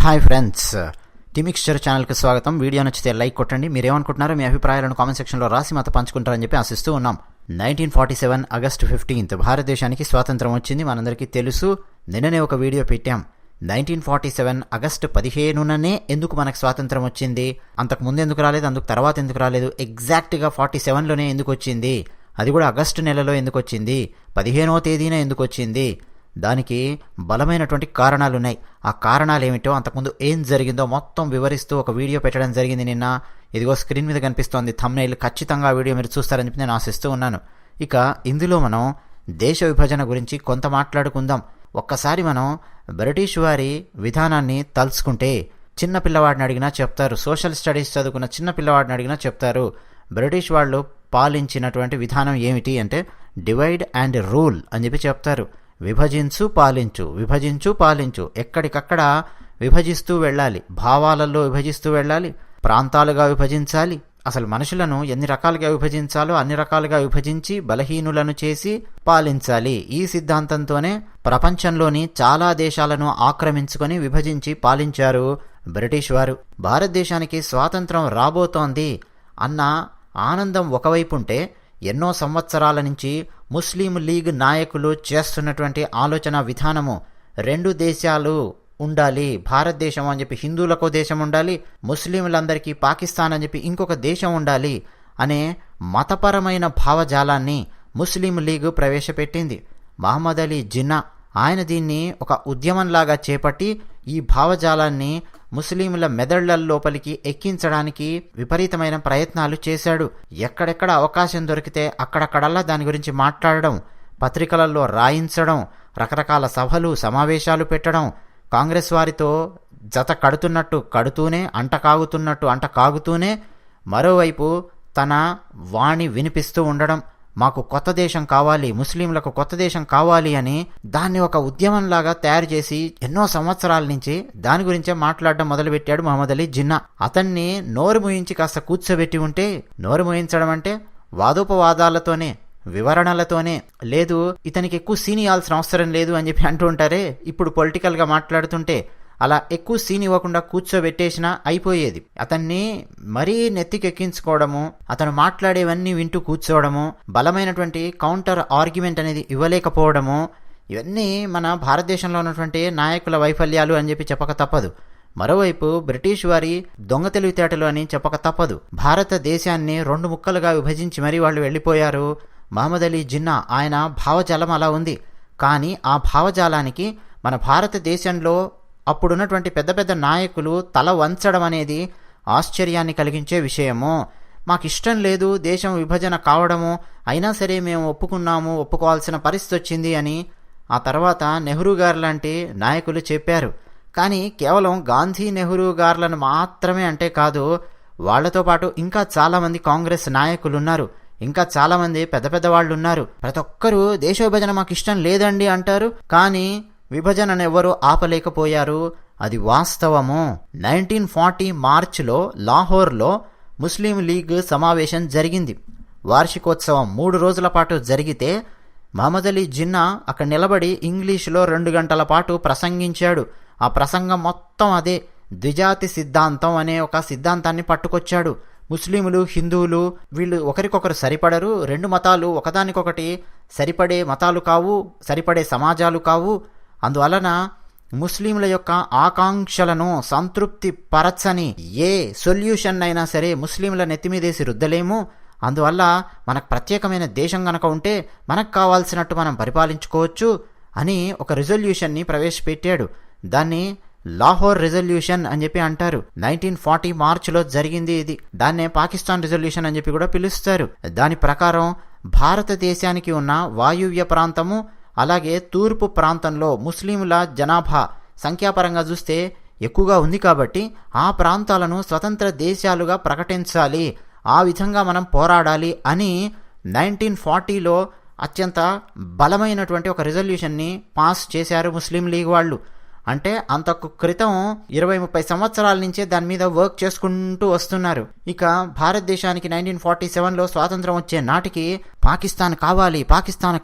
Hi friends, టిమిక్స్చర్ ఛానల్కి స్వాగతం. Video నచ్చితే లైక్ కొట్టండి. మీరేమనుకుంటున్నారో మీ అభిప్రాయాలను కామెంట్ సెక్షన్లో రాసి మాతో పంచుకుంటారని చెప్పి ఆశిస్తూ ఉన్నాం. 1947 ఆగస్టు 15 భారతదేశానికి స్వాతంత్రం వచ్చింది. మనందరికీ తెలుసు. నిన్ననే ఒక వీడియో పెట్టాం. 1947 ఆగస్టు 15నే ఎందుకు మనకు స్వాతంత్రం వచ్చింది, అంతకు ముందు ఎందుకు రాలేదు, అందుకు తర్వాత ఎందుకు రాలేదు, ఎగ్జాక్ట్గా 47లోనే ఎందుకు వచ్చింది, అది కూడా ఆగస్టు నెలలో ఎందుకు వచ్చింది, 15వ తేదీన ఎందుకు వచ్చింది, దానికి బలమైనటువంటి కారణాలున్నాయి. ఆ కారణాలు ఏమిటో, అంతకుముందు ఏం జరిగిందో మొత్తం వివరిస్తూ ఒక వీడియో పెట్టడం జరిగింది నిన్న. ఇదిగో స్క్రీన్ మీద కనిపిస్తోంది థంబ్నెయిల్. ఖచ్చితంగా ఆ వీడియో మీరు చూస్తారని చెప్పి నేను ఆశిస్తూ ఉన్నాను. ఇక ఇందులో మనం దేశ విభజన గురించి కొంత మాట్లాడుకుందాం. ఒక్కసారి మనం బ్రిటిష్ వారి విధానాన్ని తలుచుకుంటే, చిన్న పిల్లవాడిని అడిగినా చెప్తారు, సోషల్ స్టడీస్ చదువుకున్న చిన్న పిల్లవాడిని అడిగినా చెప్తారు, బ్రిటిష్ వాళ్ళు పాలించినటువంటి విధానం ఏమిటి అంటే డివైడ్ అండ్ రూల్ అని చెప్పి చెప్తారు. విభజించు పాలించు, విభజించు పాలించు, ఎక్కడికక్కడ విభజిస్తూ వెళ్ళాలి, భావాలలో విభజిస్తూ వెళ్ళాలి, ప్రాంతాలుగా విభజించాలి. అసలు మనుషులను ఎన్ని రకాలుగా విభజించాలో అన్ని రకాలుగా విభజించి బలహీనులను చేసి పాలించాలి. ఈ సిద్ధాంతంతోనే ప్రపంచంలోని చాలా దేశాలను ఆక్రమించుకొని విభజించి పాలించారు బ్రిటిష్ వారు. భారతదేశానికి స్వాతంత్రం రాబోతోంది అన్న ఆనందం ఒకవైపు ఉంటే, ఎన్నో సంవత్సరాల నుంచి ముస్లిం లీగ్ నాయకులు చేస్తున్నటువంటి ఆలోచన విధానము, రెండు దేశాలు ఉండాలి, భారతదేశం అని చెప్పి హిందువులకు దేశం ఉండాలి, ముస్లింలందరికీ పాకిస్తాన్ అని చెప్పి ఇంకొక దేశం ఉండాలి అనే మతపరమైన భావజాలాన్ని ముస్లిం లీగ్ ప్రవేశపెట్టింది. మహమ్మద్ అలీ జిన్నా ఆయన దీన్ని ఒక ఉద్యమంలాగా చేపట్టి ఈ భావజాలాన్ని ముస్లింల మెదళ్ల లోపలికి ఎక్కించడానికి విపరీతమైన ప్రయత్నాలు చేశాడు. ఎక్కడెక్కడ అవకాశం దొరికితే అక్కడక్కడల్లా దాని గురించి మాట్లాడడం, పత్రికలలో రాయించడం, రకరకాల సభలు సమావేశాలు పెట్టడం, కాంగ్రెస్ వారితో జత కడుతున్నట్టు కడుతూనే, అంట కాగుతూనే మరోవైపు తన వాణి వినిపిస్తూ ఉండడం, మాకు కొత్త దేశం కావాలి, ముస్లింలకు కొత్త దేశం కావాలి అని దాన్ని ఒక ఉద్యమంలాగా తయారు చేసి ఎన్నో సంవత్సరాల నుంచి దాని గురించే మాట్లాడడం మొదలుపెట్టాడు మహమ్మద్ అలీ జిన్నా. అతన్ని నోరు మూయించి కాస్త కూర్చోబెట్టి ఉంటే, నోరు మూయించడం అంటే వాదోపవాదాలతోనే, వివరణలతోనే, లేదు ఇతనికి ఎక్కువ సీనియాల్సిన అవసరం లేదు అని చెప్పి అంటూ ఉంటారే ఇప్పుడు పొలిటికల్గా మాట్లాడుతుంటే, అలా ఎక్కువ సీన్ ఇవ్వకుండా కూర్చోబెట్టేసినా అయిపోయేది. అతన్ని మరీ నెత్తికెక్కించుకోవడము, అతను మాట్లాడేవన్నీ వింటూ కూర్చోవడము, బలమైనటువంటి కౌంటర్ ఆర్గ్యుమెంట్ అనేది ఇవ్వలేకపోవడము, ఇవన్నీ మన భారతదేశంలో ఉన్నటువంటి నాయకుల వైఫల్యాలు అని చెప్పి చెప్పక తప్పదు. మరోవైపు బ్రిటిష్ వారి దొంగ తెలివితేటలు అని చెప్పక తప్పదు. భారతదేశాన్ని రెండు ముక్కలుగా విభజించి మరీ వాళ్ళు వెళ్ళిపోయారు. మహమ్మద్ అలీ జిన్నా ఆయన భావజాలం అలా ఉంది. కానీ ఆ భావజాలానికి మన భారతదేశంలో అప్పుడున్నటువంటి పెద్ద పెద్ద నాయకులు తల వంచడం అనేది ఆశ్చర్యాన్ని కలిగించే విషయము. మాకు ఇష్టం లేదు దేశం విభజన కావడము, అయినా సరే మేము ఒప్పుకున్నాము, ఒప్పుకోవాల్సిన పరిస్థితి వచ్చింది అని ఆ తర్వాత నెహ్రూ గారు లాంటి నాయకులు చెప్పారు. కానీ కేవలం గాంధీ నెహ్రూ గారులను మాత్రమే అంటే కాదు, వాళ్లతో పాటు ఇంకా చాలామంది కాంగ్రెస్ నాయకులు ఉన్నారు, ఇంకా చాలామంది పెద్ద పెద్ద వాళ్ళు ఉన్నారు. ప్రతి ఒక్కరూ దేశ విభజన మాకు ఇష్టం లేదండి అంటారు, కానీ విభజనను ఎవరూ ఆపలేకపోయారు. అది వాస్తవము. 1940 మార్చిలో లాహోర్లో ముస్లిం లీగ్ సమావేశం జరిగింది. వార్షికోత్సవం 3 రోజుల పాటు జరిగితే మహమ్మద్ అలీ జిన్నా అక్కడ నిలబడి ఇంగ్లీషులో 2 గంటల పాటు ప్రసంగించాడు. ఆ ప్రసంగం మొత్తం అదే, ద్విజాతి సిద్ధాంతం అనే ఒక సిద్ధాంతాన్ని పట్టుకొచ్చాడు. ముస్లింలు హిందువులు వీళ్ళు ఒకరికొకరు సరిపడరు, రెండు మతాలు ఒకదానికొకటి సరిపడే మతాలు కావు, సరిపడే సమాజాలు కావు, అందువలన ముస్లింల యొక్క ఆకాంక్షలను సంతృప్తి పరచని ఏ సొల్యూషన్ అయినా సరే ముస్లింల నెత్తిమీదేసి రుద్దలేము. అందువల్ల మనకు ప్రత్యేకమైన దేశం గనక ఉంటే మనకు కావాల్సినట్టు మనం పరిపాలించుకోవచ్చు అని ఒక రిజల్యూషన్ని ప్రవేశపెట్టాడు. దాన్ని లాహోర్ రిజల్యూషన్ అని చెప్పి అంటారు. 1940 మార్చిలో జరిగింది ఇది. దాన్నే పాకిస్తాన్ రిజల్యూషన్ అని చెప్పి కూడా పిలుస్తారు. దాని ప్రకారం భారతదేశానికి ఉన్న వాయువ్య ప్రాంతము అలాగే తూర్పు ప్రాంతంలో ముస్లింల జనాభా సంఖ్యాపరంగా చూస్తే ఎక్కువగా ఉంది కాబట్టి ఆ ప్రాంతాలను స్వతంత్ర దేశాలుగా ప్రకటించాలి, ఆ విధంగా మనం పోరాడాలి అని 1940లో అత్యంత బలమైనటువంటి ఒక రిజల్యూషన్ని పాస్ చేశారు ముస్లిం లీగ్ వాళ్ళు. అంటే అంతకు క్రితం 20-30 సంవత్సరాల నుంచే దాని మీద వర్క్ చేసుకుంటూ వస్తున్నారు. ఇక భారతదేశానికి 1947లో స్వాతంత్రం వచ్చే నాటికి పాకిస్తాన్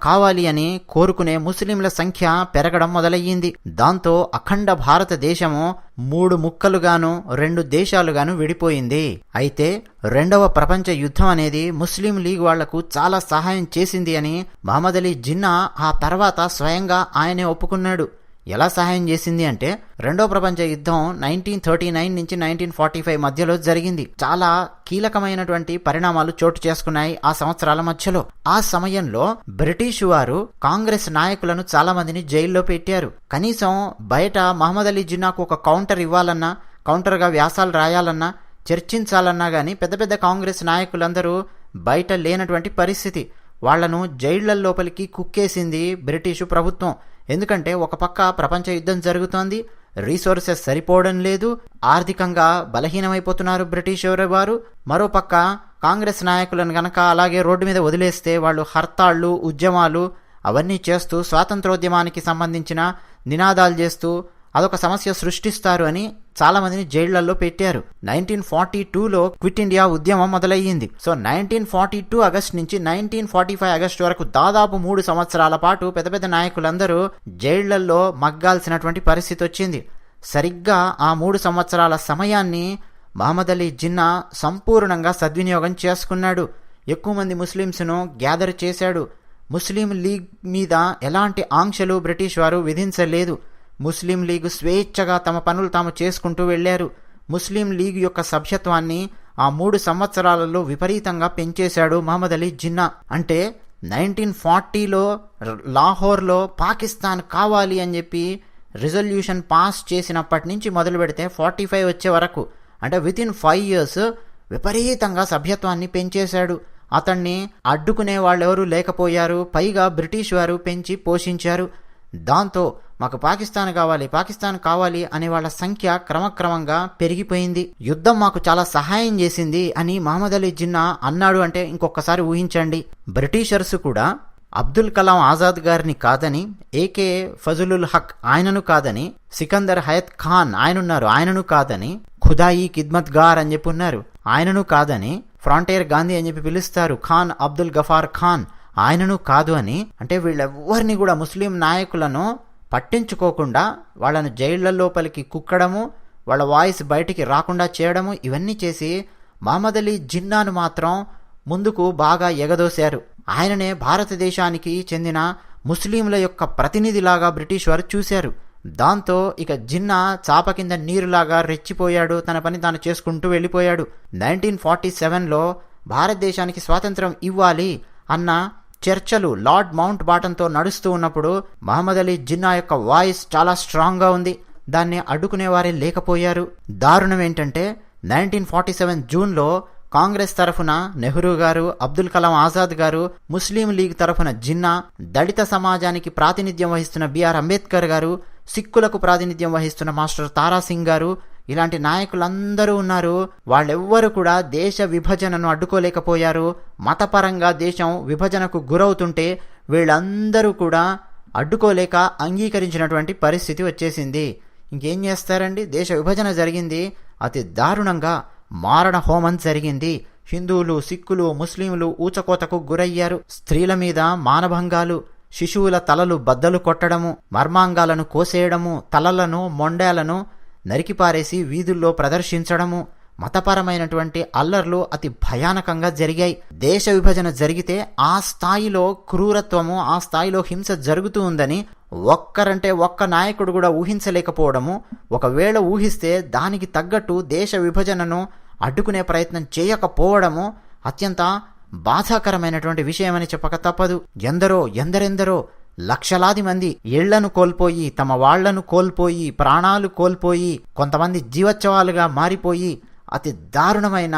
కావాలి అని కోరుకునే ముస్లింల సంఖ్య పెరగడం మొదలయ్యింది. దాంతో అఖండ భారతదేశము 3 ముక్కలుగాను 2 దేశాలుగాను విడిపోయింది. అయితే రెండవ ప్రపంచ యుద్ధం అనేది ముస్లిం లీగ్ వాళ్లకు చాలా సహాయం చేసింది అని మహమ్మద్ అలీ జిన్నా ఆ తర్వాత స్వయంగా ఆయనే ఒప్పుకున్నాడు. ఎలా సహాయం చేసింది అంటే, రెండో ప్రపంచ యుద్ధం 1939 నుంచి 1945 మధ్యలో జరిగింది. చాలా కీలకమైనటువంటి పరిణామాలు చోటు చేసుకున్నాయి ఆ సంవత్సరాల మధ్యలో. ఆ సమయంలో బ్రిటిష్ వారు కాంగ్రెస్ నాయకులను చాలా మందిని జైల్లో పెట్టారు. కనీసం బయట మహమ్మద్ అలీ జిన్నాకు ఒక కౌంటర్ ఇవ్వాలన్నా, కౌంటర్గా వ్యాసాలు రాయాలన్నా, చర్చించాలన్నా గానీ పెద్ద పెద్ద కాంగ్రెస్ నాయకులందరూ బయట లేనటువంటి పరిస్థితి. వాళ్లను జైళ్ల లోపలికి కుక్కేసింది బ్రిటిషు ప్రభుత్వం. ఎందుకంటే ఒక పక్క ప్రపంచ యుద్ధం జరుగుతోంది, రీసోర్సెస్ సరిపోవడం లేదు, ఆర్థికంగా బలహీనమైపోతున్నారు బ్రిటిష్ వారు. మరోపక్క కాంగ్రెస్ నాయకులను గనక అలాగే రోడ్డు మీద వదిలేస్తే వాళ్ళు హర్తాళ్లు, ఉద్యమాలు అవన్నీ చేస్తూ స్వాతంత్రోద్యమానికి సంబంధించిన నినాదాలు చేస్తూ అదొక సమస్య సృష్టిస్తారు అని చాలా మందిని జైళ్లలో పెట్టారు. 1942లో క్విట్ ఇండియా ఉద్యమం మొదలయ్యింది. సో 1942 ఆగస్టు నుంచి 1945 ఆగస్టు వరకు దాదాపు 3 సంవత్సరాల పాటు పెద్ద పెద్ద నాయకులందరూ జైళ్లలో మగ్గాల్సినటువంటి పరిస్థితి వచ్చింది. సరిగ్గా ఆ 3 సంవత్సరాల సమయాన్ని మహమ్మద్ అలీ జిన్నా సంపూర్ణంగా సద్వినియోగం చేసుకున్నాడు. ఎక్కువ మంది ముస్లింస్ను గ్యాదర్ చేశాడు. ముస్లిం లీగ్ మీద ఎలాంటి ఆంక్షలు బ్రిటిష్ వారు విధించలేదు. ముస్లిం లీగ్ స్వేచ్ఛగా తమ పనులు తాము చేసుకుంటూ వెళ్లారు. ముస్లిం లీగ్ యొక్క సభ్యత్వాన్ని ఆ 3 సంవత్సరాలలో విపరీతంగా పెంచేశాడు మహమ్మద్ అలీ జిన్నా. అంటే 1940లో లాహోర్లో పాకిస్తాన్ కావాలి అని చెప్పి రిజల్యూషన్ పాస్ చేసినప్పటి నుంచి మొదలు పెడితే 45 వచ్చే వరకు, అంటే వితిన్ 5 years విపరీతంగా సభ్యత్వాన్ని పెంచేశాడు. అతన్ని అడ్డుకునే వాళ్ళెవరూ లేకపోయారు. పైగా బ్రిటిష్ వారు పెంచి పోషించారు. దాంతో మాకు పాకిస్తాన్ కావాలి అనే వాళ్ళ సంఖ్య క్రమక్రమంగా పెరిగిపోయింది. యుద్ధం మాకు చాలా సహాయం చేసింది అని మహమ్మద్ అలీ జిన్నా అన్నాడు. అంటే ఇంకొకసారి ఊహించండి, బ్రిటిషర్స్ కూడా అబ్దుల్ కలాం ఆజాద్ గారిని కాదని, ఏకే ఫజలుల్ హక్ ఆయనను కాదని, సికందర్ హయత్ ఖాన్ ఆయనను కాదని, ఖుదాయి ఖిద్మత్ గార్ అని చెప్పి ఉన్నారు, ఆయనను కాదని, ఫ్రాంటియర్ గాంధీ అని చెప్పి పిలుస్తారు, ఖాన్ అబ్దుల్ గఫార్ ఖాన్ ఆయనను కాదు అని. అంటే వీళ్ళెవ్వరిని కూడా ముస్లిం నాయకులను పట్టించుకోకుండా వాళ్ళను జైళ్ల లోపలికి కుక్కడము, వాళ్ళ వాయిస్ బయటికి రాకుండా చేయడము, ఇవన్నీ చేసి మహమ్మద్ అలీ జిన్నాను మాత్రం ముందుకు బాగా ఎగదోశారు. ఆయననే భారతదేశానికి చెందిన ముస్లింల యొక్క ప్రతినిధిలాగా బ్రిటిష్ వారు చూశారు. దాంతో ఇక జిన్నా చాప కింద నీరులాగా రెచ్చిపోయాడు. తన పని తాను చేసుకుంటూ వెళ్ళిపోయాడు. 1947లో భారతదేశానికి స్వాతంత్రం ఇవ్వాలి అన్న చర్చలు లార్డ్ మౌంట్ బాటన్తో నడుస్తూ ఉన్నప్పుడు మహమ్మద్ అలీ జిన్నా యొక్క వాయిస్ చాలా స్ట్రాంగ్గా ఉంది. దాన్ని అడ్డుకునేవారే లేకపోయారు. దారుణం ఏంటంటే 1947 జూన్లో కాంగ్రెస్ తరఫున నెహ్రూ గారు, అబ్దుల్ కలాం ఆజాద్ గారు, ముస్లిం లీగ్ తరఫున జిన్నా, దళిత సమాజానికి ప్రాతినిధ్యం వహిస్తున్న బిఆర్ అంబేద్కర్ గారు, సిక్కులకు ప్రాతినిధ్యం వహిస్తున్న మాస్టర్ తారాసింగ్ గారు, ఇలాంటి నాయకులందరూ ఉన్నారు. వాళ్ళెవ్వరూ కూడా దేశ విభజనను అడ్డుకోలేకపోయారు. మతపరంగా దేశం విభజనకు గురవుతుంటే వీళ్ళందరూ కూడా అడ్డుకోలేక అంగీకరించినటువంటి పరిస్థితి వచ్చేసింది. ఇంకేం చేస్తారండి, దేశ విభజన జరిగింది, అతి దారుణంగా మారణ హోమం జరిగింది. హిందువులు, సిక్కులు, ముస్లింలు ఊచకోతకు గురయ్యారు. స్త్రీల మీద మానభంగాలు, శిశువుల తలలు బద్దలు కొట్టడము, మర్మాంగాలను కోసేయడము, తలలను మొండాలను నరికిపారేసి వీధుల్లో ప్రదర్శించడము, మతపరమైనటువంటి అల్లర్లు అతి భయానకంగా జరిగాయి. దేశ విభజన జరిగితే ఆ స్థాయిలో క్రూరత్వము, ఆ స్థాయిలో హింస జరుగుతూ ఉందని ఒక్క నాయకుడు కూడా ఊహించలేకపోవడము, ఒకవేళ ఊహిస్తే దానికి తగ్గట్టు దేశ విభజనను అడ్డుకునే ప్రయత్నం చేయకపోవడము అత్యంత బాధాకరమైనటువంటి విషయమని చెప్పక తప్పదు. ఎందరెందరో లక్షలాది మంది ఇళ్లను కోల్పోయి, తమ వాళ్లను కోల్పోయి, ప్రాణాలు కోల్పోయి, కొంతమంది జీవోత్సవాలుగా మారిపోయి అతి దారుణమైన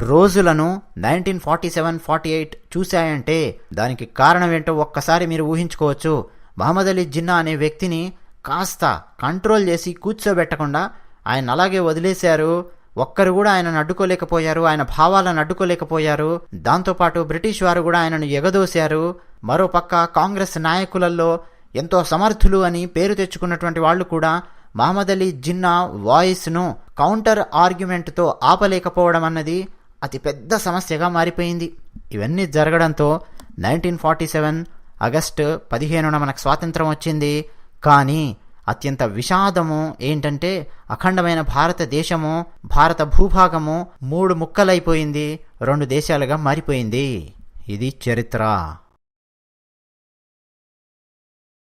రోజులను 1947-48 చూశాయంటే దానికి కారణం ఏంటో ఒక్కసారి మీరు ఊహించుకోవచ్చు. మహమ్మద్ అలీ జిన్నా అనే వ్యక్తిని కాస్త కంట్రోల్ చేసి కూర్చోబెట్టకుండా ఆయన అలాగే వదిలేశారు. ఒక్కరు కూడా ఆయనను అడ్డుకోలేకపోయారు, ఆయన భావాలను అడ్డుకోలేకపోయారు. దాంతోపాటు బ్రిటిష్ వారు కూడా ఆయనను ఎగదోశారు. మరోపక్క కాంగ్రెస్ నాయకులలో ఎంతో సమర్థులు అని పేరు తెచ్చుకున్నటువంటి వాళ్ళు కూడా మహమ్మద్ అలీ జిన్నా వాయిస్ను కౌంటర్ ఆర్గ్యుమెంట్తో ఆపలేకపోవడం అన్నది అతి పెద్ద సమస్యగా మారిపోయింది. ఇవన్నీ జరగడంతో 1947 ఆగస్టు 15న మనకు స్వాతంత్రం వచ్చింది. కానీ అత్యంత విషాదము ఏంటంటే అఖండమైన భారతదేశము, భారత భూభాగము 3 ముక్కలైపోయింది, 2 దేశాలుగా మారిపోయింది. ఇది చరిత్ర.